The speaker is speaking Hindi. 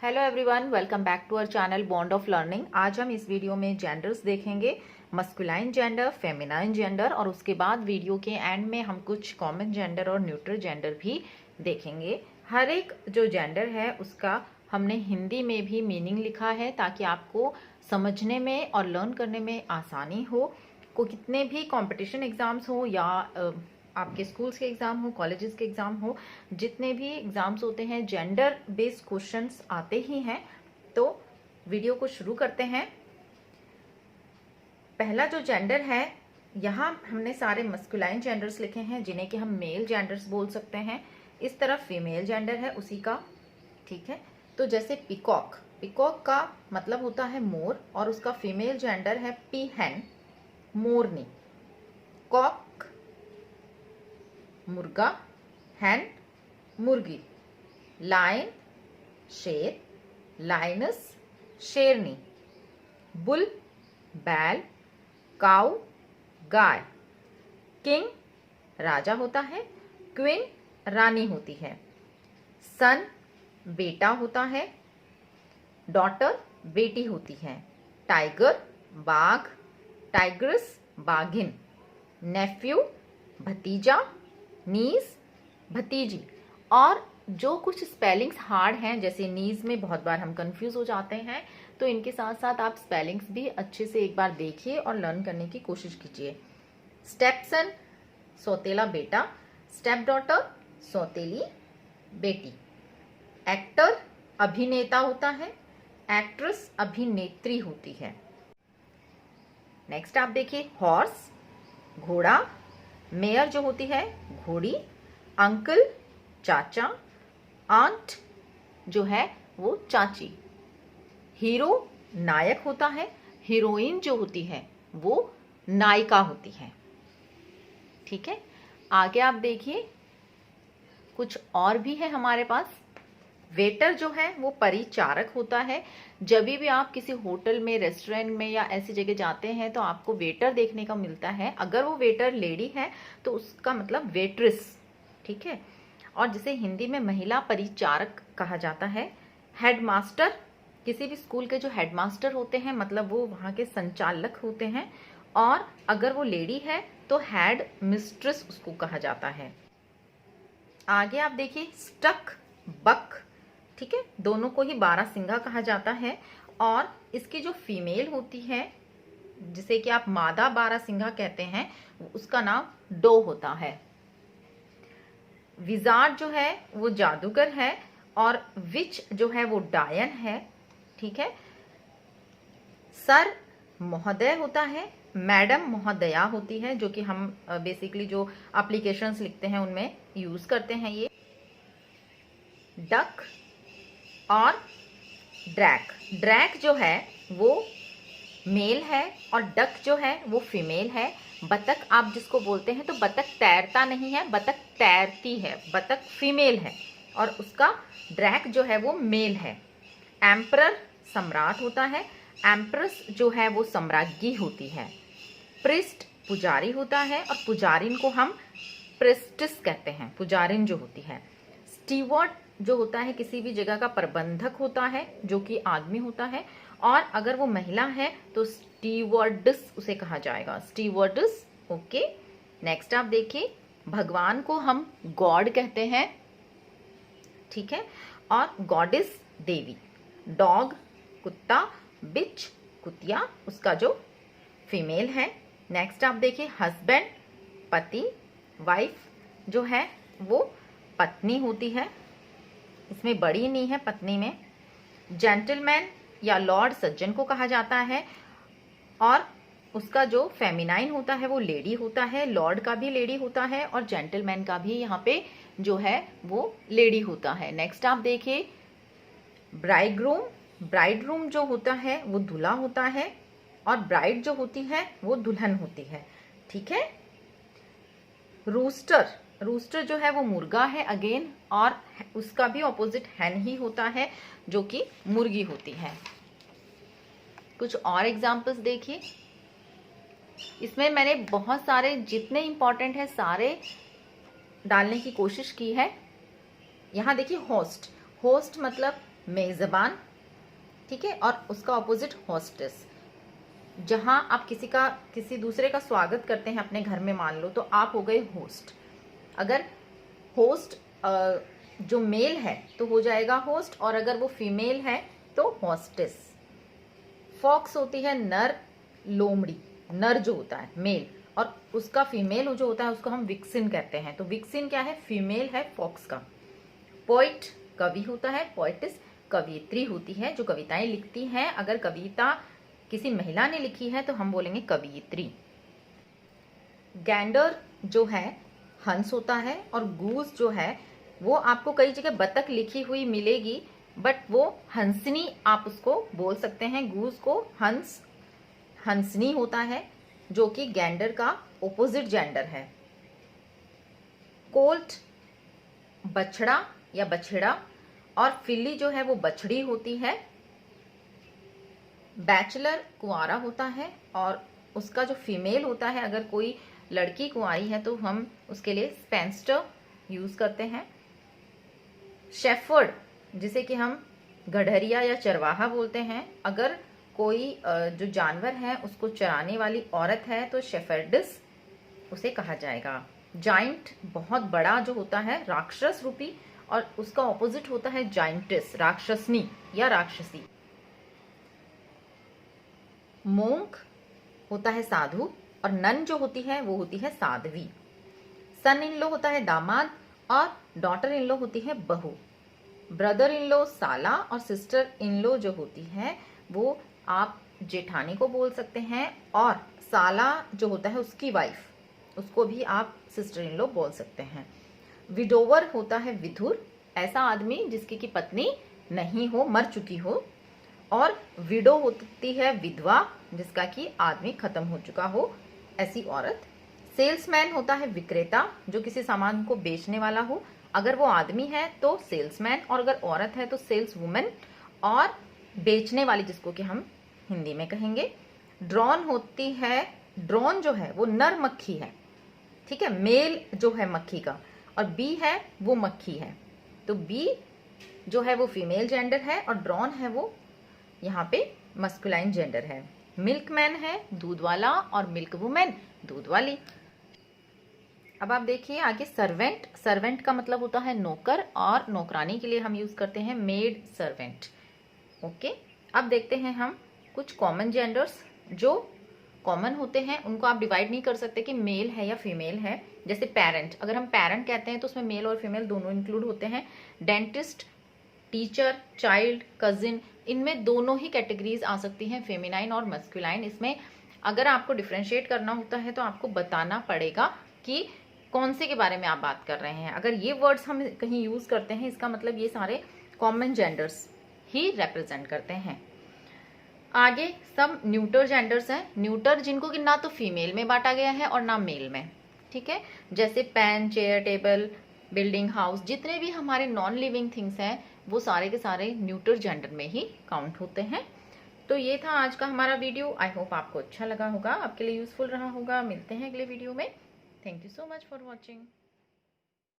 Hello everyone, welcome back to our channel Bond of Learning. आज हम इस वीडियो में जेंडर्स देखेंगे, मस्कुलाइन जेंडर, फेमिनाइन जेंडर, और उसके बाद वीडियो के एंड में हम कुछ कॉमन जेंडर और न्यूट्रल जेंडर भी देखेंगे। हर एक जो जेंडर है उसका हमने हिंदी में भी मीनिंग लिखा है ताकि आपको समझने में और लर्न करने में आसानी हो। को कितने भी कंपटीशन एग्जाम्स हो या आपके स्कूल्स के एग्जाम हो, कॉलेजेस के एग्जाम हो, जितने भी एग्जाम्स होते हैं जेंडर बेस्ड क्वेश्चंस आते ही हैं। तो वीडियो को शुरू करते हैं। पहला जो जेंडर है, यहाँ हमने सारे मस्कुलाइन जेंडर्स लिखे हैं जिन्हें कि हम मेल जेंडर्स बोल सकते हैं। इस तरफ फीमेल जेंडर है उसी का, ठीक है। तो जैसे पिकॉक, पिकॉक का मतलब होता है मोर और उसका फीमेल जेंडर है पी हैन, मोरनी। कॉक मुर्गा, हैन मुर्गी। लायन शेर, लायनस शेरनी। बुल बैल, काऊ गाय। किंग राजा होता है, क्वीन रानी होती है। सन बेटा होता है, डॉटर बेटी होती है। टाइगर बाघ, टाइग्रेस बाघिन। नेफ्यू भतीजा, नीस भतीजी। और जो कुछ स्पेलिंग्स हार्ड हैं, जैसे नीज में बहुत बार हम कंफ्यूज हो जाते हैं, तो इनके साथ साथ आप स्पेलिंग्स भी अच्छे से एक बार देखिए और लर्न करने की कोशिश कीजिए। स्टेपसन सौतेला बेटा, स्टेप डॉटर सौतेली बेटी। एक्टर अभिनेता होता है, एक्ट्रेस अभिनेत्री होती है। नेक्स्ट आप देखिए, हॉर्स घोड़ा, मेयर जो होती है घोड़ी। अंकल चाचा, आंट जो है वो चाची। हीरो नायक होता है, हीरोइन जो होती है वो नायिका होती है, ठीक है। आगे आप देखिए, कुछ और भी है हमारे पास। वेटर जो है वो परिचारक होता है। जब भी आप किसी होटल में, रेस्टोरेंट में या ऐसी जगह जाते हैं तो आपको वेटर देखने का मिलता है। अगर वो वेटर लेडी है तो उसका मतलब वेट्रेस, ठीक है। और जिसे हिंदी में महिला परिचारक कहा जाता है। हेडमास्टर, किसी भी स्कूल के जो हेडमास्टर होते हैं मतलब वो वहाँ के संचालक होते हैं। और अगर वो लेडी है तो हेड मिस्ट्रेस उसको कहा जाता है। आगे आप देखिए, स्टक बक, ठीक है, दोनों को ही बारहसिंगा कहा जाता है। और इसकी जो फीमेल होती है जिसे कि आप मादा बारहसिंगा कहते हैं, उसका नाम डो होता है। विजार्ड जो है वो जादूगर है और विच जो है वो डायन है, ठीक है। सर महोदय होता है, मैडम महोदया होती है, जो कि हम बेसिकली जो एप्लीकेशंस लिखते हैं उनमें यूज करते हैं ये। डक और ड्रैक, ड्रैक जो है वो मेल है और डक जो है वो फीमेल है। बतख आप जिसको बोलते हैं, तो बतख तैरता नहीं है, बतख तैरती है, बतख फीमेल है और उसका ड्रैक जो है वो मेल है। एम्परर सम्राट होता है, एम्प्रेस जो है वो सम्राज्ञी होती है। प्रिस्ट पुजारी होता है और पुजारिन को हम प्रेस्टिस कहते हैं, पुजारिन जो होती है। स्टीवर्ड जो होता है किसी भी जगह का प्रबंधक होता है, जो कि आदमी होता है। और अगर वो महिला है तो स्टीवर्डस उसे कहा जाएगा, स्टीवर्डस, ओके। नेक्स्ट आप देखिए, भगवान को हम गॉड कहते हैं, ठीक है, और गॉडेस देवी। डॉग कुत्ता, बिच कुतिया, उसका जो फीमेल है। नेक्स्ट आप देखिए, हस्बैंड पति, वाइफ जो है वो पत्नी होती है, इसमें बड़ी नहीं है पत्नी में। जेंटलमैन या लॉर्ड सज्जन को कहा जाता है और उसका जो फेमिनाइन होता है वो लेडी होता है। लॉर्ड का भी लेडी होता है और जेंटलमैन का भी यहाँ पे जो है वो लेडी होता है। नेक्स्ट आप देखिए, ब्राइडग्रूम, ब्राइडरूम जो होता है वो दूल्हा होता है और ब्राइड जो होती है वो दुल्हन होती है, ठीक है। रूस्टर, रूस्टर जो है वो मुर्गा है अगेन, और उसका भी ऑपोजिट हैन ही होता है जो कि मुर्गी होती है। कुछ और एग्जांपल्स देखिए, इसमें मैंने बहुत सारे जितने इंपॉर्टेंट है सारे डालने की कोशिश की है। यहाँ देखिए, होस्ट, होस्ट मतलब मेजबान, ठीक है, और उसका ऑपोजिट होस्टेस। जहां आप किसी दूसरे का स्वागत करते हैं अपने घर में, मान लो, तो आप हो गए होस्ट। अगर होस्ट जो मेल है तो हो जाएगा होस्ट, और अगर वो फीमेल है तो होस्टेस। फॉक्स होती है नर, लोमड़ी नर जो होता है मेल, और उसका फीमेल जो होता है उसको हम विक्सिन कहते हैं। तो विक्सिन क्या है? फीमेल है फॉक्स का। पोइट कवि होता है, पोइटिस कवियत्री होती है जो कविताएं लिखती हैं। अगर कविता किसी महिला ने लिखी है तो हम बोलेंगे कवियत्री। गैंडर जो है हंस होता है, और गूस जो है वो आपको कई जगह बतख लिखी हुई मिलेगी, बट वो हंसनी आप उसको बोल सकते हैं। गूस को हंस, हंसनी होता है जो कि गैंडर का ओपोजिट जेंडर है। कोल्ट बछड़ा या बछड़ा, और फिली जो है वो बछड़ी होती है। बैचलर कुंवारा होता है, और उसका जो फीमेल होता है, अगर कोई लड़की कुंवारी है तो हम उसके लिए स्पेंस्टर यूज करते हैं। शेफर्ड जिसे कि हम गड़हरिया या चरवाहा बोलते हैं, अगर कोई जो जानवर है उसको चराने वाली औरत है तो शेफर्डिस उसे कहा जाएगा। जाइंट बहुत बड़ा जो होता है, राक्षस रूपी, और उसका ऑपोजिट होता है जाइंटिस, राक्षसनी या राक्षसी। मोंक होता है साधु, और नन जो होती है वो होती है साध्वी। सन इन लॉ होता है दामाद, और डॉटर इन लॉ होती है बहू। ब्रदर इन लॉ साला, और सिस्टर इन लॉ जो होती है वो आप जेठानी को बोल सकते हैं, और साला जो होता है उसकी वाइफ, उसको भी आप सिस्टर इन लॉ बोल सकते हैं। विडोवर होता है विधुर, ऐसा आदमी जिसकी की पत्नी नहीं हो, मर चुकी हो। और विडो होती है विधवा, जिसका कि आदमी खत्म हो चुका हो, ऐसी औरत। सेल्समैन होता है विक्रेता, जो किसी सामान को बेचने वाला हो। अगर वो आदमी है तो सेल्समैन, और अगर औरत है तो सेल्स वुमेन, और बेचने वाली जिसको कि हम हिंदी में कहेंगे। ड्रोन होती है, ड्रोन जो है वो नर मक्खी है, ठीक है, मेल जो है मक्खी का, और बी है वो मक्खी है, तो बी जो है वो फीमेल जेंडर है, और ड्रोन है वो यहाँ पे मस्कुलाइन जेंडर है। मिल्कमैन है दूध वाला, और मिल्क वुमेन दूध वाली। अब आप देखिए आगे सर्वेंट। सर्वेंट का मतलब होता है नौकर, और नौकरानी के लिए हम यूज करते हैं मेड सर्वेंट। ओके, अब देखते हैं हम कुछ कॉमन जेंडर्स जो कॉमन होते हैं, उनको आप डिवाइड नहीं कर सकते कि मेल है या फीमेल है। जैसे पेरेंट, अगर हम पेरेंट कहते हैं तो उसमें मेल और फीमेल दोनों इंक्लूड होते हैं। डेंटिस्ट, टीचर, चाइल्ड, कजिन, इनमें दोनों ही कैटेगरीज आ सकती हैं, फेमिनाइन और मस्कुलाइन। इसमें अगर आपको डिफ्रेंशिएट करना होता है तो आपको बताना पड़ेगा कि कौन से के बारे में आप बात कर रहे हैं। अगर ये वर्ड्स हम कहीं यूज करते हैं, इसका मतलब ये सारे कॉमन जेंडर्स ही रिप्रेजेंट करते हैं। आगे सब न्यूटर जेंडर्स हैं। न्यूटर जिनको कि ना तो फीमेल में बांटा गया है और ना मेल में, ठीक है। जैसे pen, chair, table, building, house, जितने भी हमारे नॉन लिविंग थिंग्स हैं वो सारे के सारे न्यूटर जेंडर में ही काउंट होते हैं। तो ये था आज का हमारा वीडियो। आई होप आपको अच्छा लगा होगा, आपके लिए यूजफुल रहा होगा। मिलते हैं अगले वीडियो में। Thank you so much for watching.